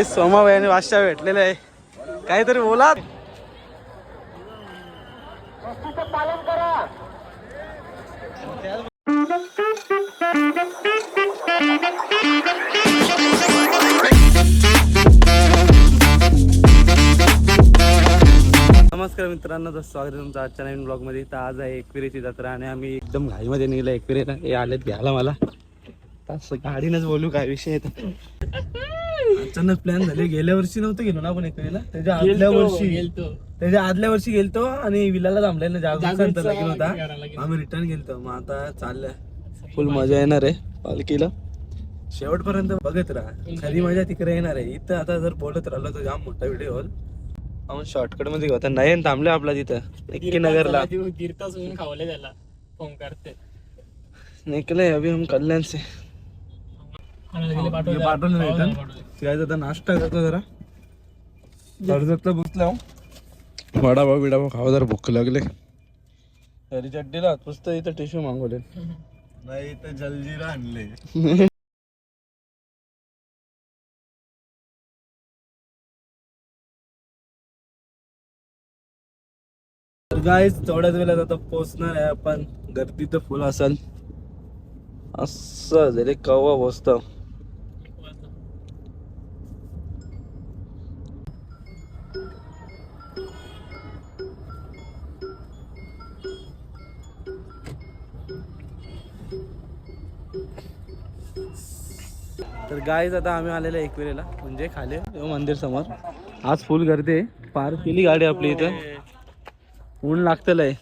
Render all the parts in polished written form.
सोमाबाई आणि वाशा भेटलेले आहे. काहीतरी बोला. पालन करा. नमस्कार मित्रांनो, तर स्वागत आहे तुमचं आजच्या नवीन ब्लॉगमध्ये. तर आज आहे एकविरेची जत्रा आणि आम्ही एकदम घाईमध्ये निघलो एकविरेला. हे आलेत घ्यायला मला. तसं गाडीनंच बोलू काय विषय आहे. अचानक प्लॅन झाले. गेल्या वर्षी नव्हतं गेलो ना आपण एकविरेला, त्याच्या आदल्या वर्षी गेलतो आणि विलाला थांबलाय ना जागरूक लागेल होता. आम्ही रिटर्न गेलतो. मग आता चाललंय, फुल मजा येणार आहे पालखीला. शेवटपर्यंत बघत राहा, खरी मजा तिकडे येणार आहे. इथं आता जर बोलत राहिलो तर जाम मोठा व्हिडिओ होईल. आपण शॉर्टकट मध्ये होता. नयन थांबले आपला तिथं निक्की नगरला. निकले अभी हम कल्याण से. पाठवलं नाश्ता करतो जरा कर्जतला बसला. वडापाव बिडापाव खावा, जरा भूक लागले. घरी चड्डीला पुस्तक इथं टिश्यू मागवले नाही तर जलजीरा आणले. गाईज थोड्याच वेळात आता पोहोचणार आहे आपण. गर्दी तर फुल असेल. असं झाले कवा पोचत. तर गाईज आता आम्ही आलेलो एकविरेला, म्हणजे खाली मंदिर समोर. आज फुल गर्दी आहे. पार्क केली गाडी आपली इथं. ऊन लागतलंय.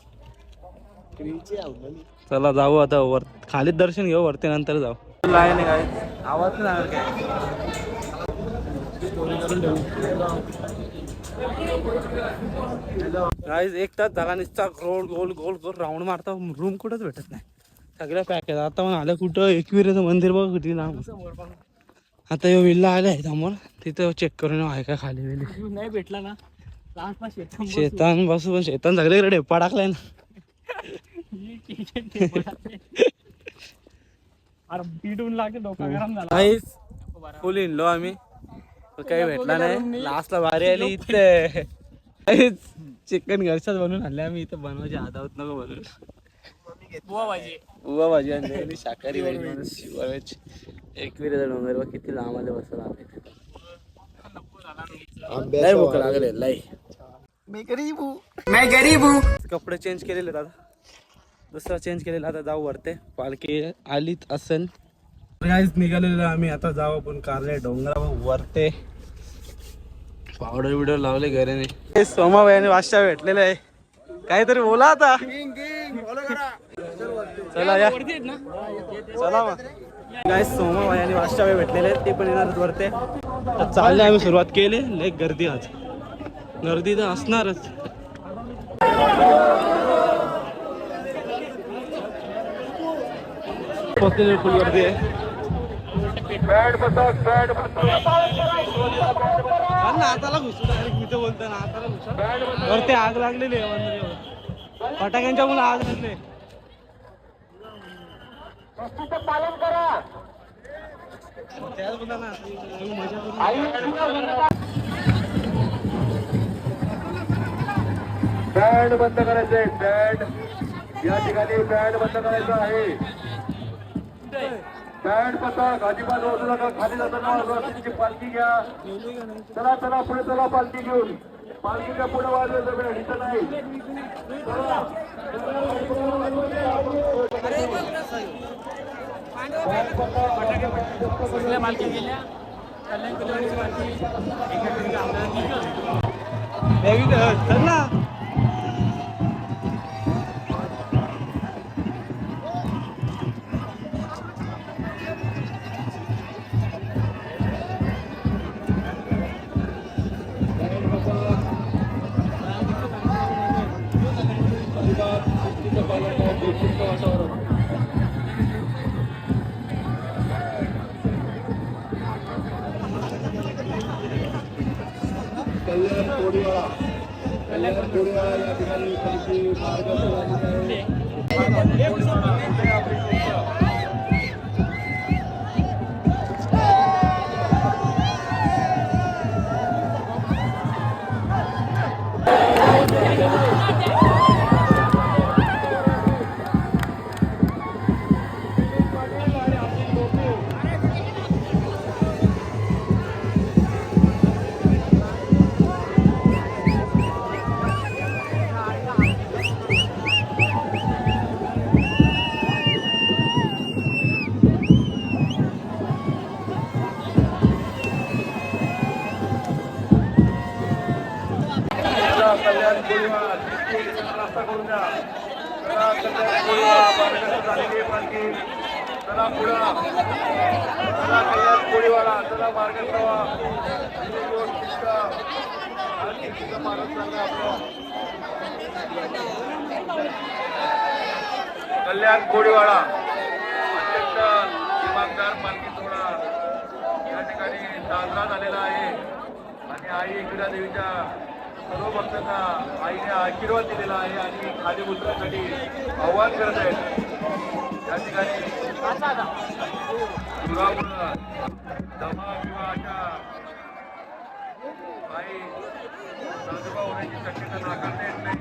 चला जाऊ आता वर. खालीच दर्शन घेऊ, वरती नंतर जाऊ. लाईन आहे गाईज, आवाज नाही काय. गाईज 1 तास झाला नुसता गोल गोल गोल गोल राऊंड मारता. रूम कुठंच भेटत नाही, सगळ्या पॅक आहेत. आता पण आलं कुठं एकविरेचं मंदिर बघ किती लांब. आता यो विल्ला आले आहे समोर, तिथं चेक करून आहे का खाली वेली. नाही भेटला ना शेतान बसू. पण शेतान सगळीकडे ढेपा टाकलाय ना. फुल इनलो आम्ही, काही भेटला नाही. लास्टला भारी आली इथे. चिकन घरच्याच बनवून आणले आम्ही. इथं बनवायची आदावत नको बनवून. उवा भाजी आणली शाकाहारी भाजी. एकविरेचा डोंगर बघ किती लांब आले. बसला लय भूक लागले लय. मैं गरीब हूँ. कपडे चेंज केलेले दादा, दुसरा चेंज केलेला. आता जाऊ वरते, पालखी आलीच असेल. निघालेलो आम्ही. आता जाऊ आपण कारले डोंगरा वरते. पावडर बिवडर लावले घराने. सोमाबाई आणि वाशा भेटलेले आहे. काहीतरी बोला आता. चला या, चला मग. काय सोमाबाई आणि वाशा भेटलेले आहेत, ते पण येणार वरते. तर चालले आम्ही, सुरुवात केली. लय गर्दी आज, गर्दी तर असणारच. फुल गर्दी आहे. हाताला घुसू मी तर बोलतो ना, हाताला घुसा. वरती आग लागलेली आहे. फटाक्यांच्या मुळे आग लागले. पालन करा. त्याच बोला ना, बँड बंद करायचंय. बँड या ठिकाणी बँड बंद करायचं आहे. बँड पथक अजिबात वाजू नका. खाली जाताना पालखी घ्या. चला चला पुढे चला, पालखी घेऊन. पालखीच्या पुढे वाजवायचं बँड इथं नाही. पालखी गेल्या ना. कल्याण कोळीवाडा रस्ता करून द्या. चला कल्याण कोळीवाडा मार्गाची झालेली आहे पालखी. चला पुढं, चला कल्याण कोळीवाडा, चला मार्गात जावा. कल्याण कोळीवाडा अत्यंत दिमागदार पालखी सोहळा या ठिकाणी साजरा झालेला आहे आणि आई एकविरा देवीच्या सर्व भक्तांना आईने आशीर्वाद दिलेला आहे आणि खाली उतरण्यासाठी आव्हान करत आहेत. या ठिकाणी दुरामुळं दमा किंवा अशा आई साजूबा होण्याची शक्यता नाकारता येत नाही.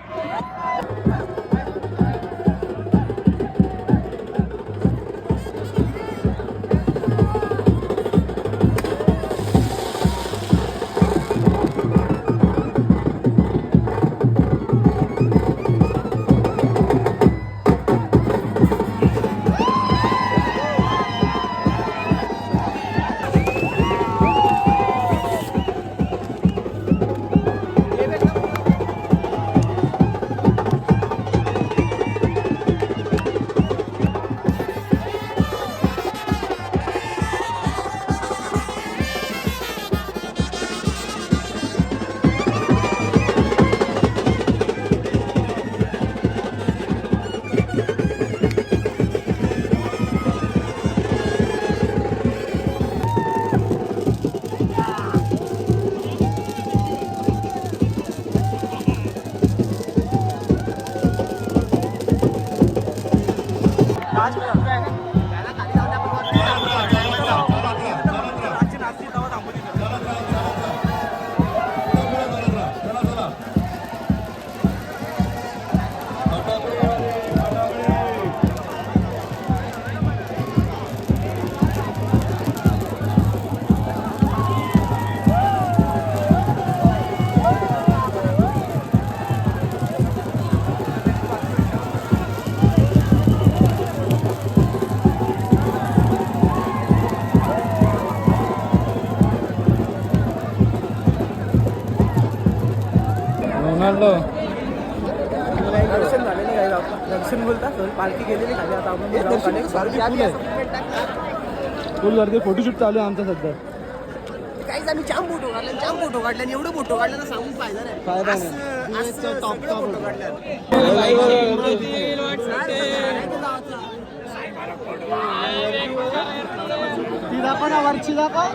दर्शन झालेले काय दर्शन बोलता सर पालखी गेलेली खाली. आता आपण फुल गर्दी फोटोशूट चालू आहे आमचा सध्या. काहीच आम्ही जाम फोटो काढले आणि एवढं फोटो काढलं तर सांगून फायदा नाही. टॉपचा फोटो काढला. ती दाखव ना वरची दाखव.